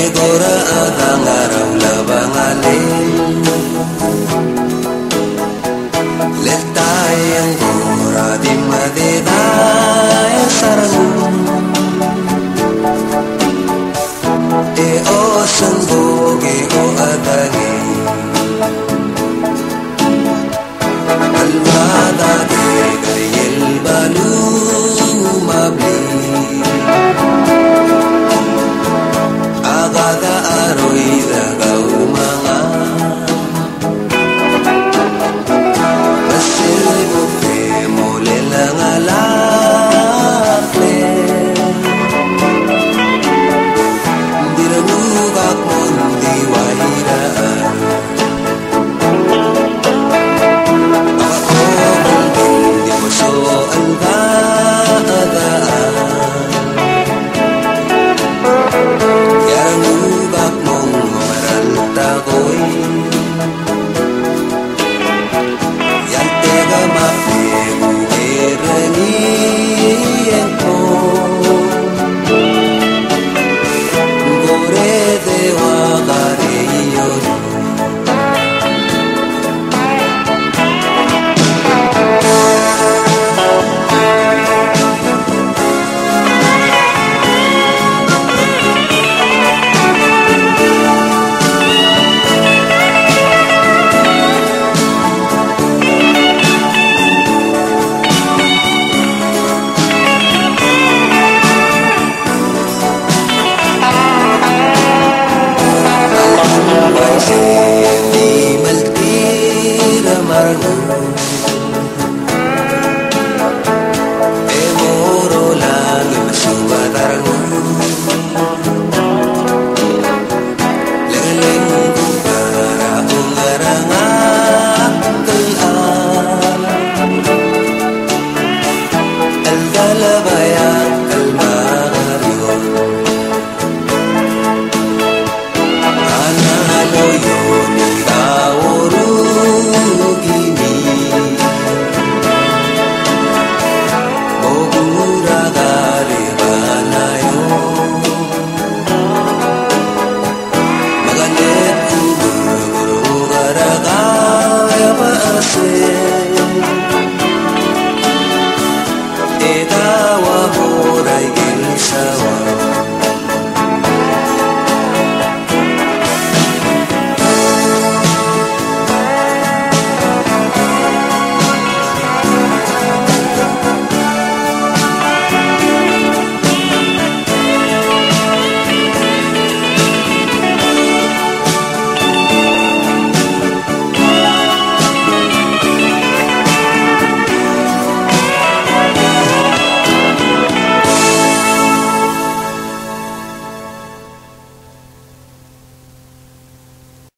Egora adang araw labang alin Leltay ang gora di madegay sarang E o sanggoge o adagi Almada de gayel balu mabli Agada aroy dagaw mga Masil bufe mole lang alakle Dirangugak mon diwairaan Ako balbin di mo so ang dadaan Yarangugak mong umaralta ko'y Yantega mapegu erangien ko Gore dewa kareyon Di maltira marunong E moro lagi masuwatarang Leleng kumpara ungarangak kalaan El dalabayak kalmaryon Analo yun ikawurugini Mogura garibanayo Maganet kubuguru garagaya maase Ikawa horay gilsawa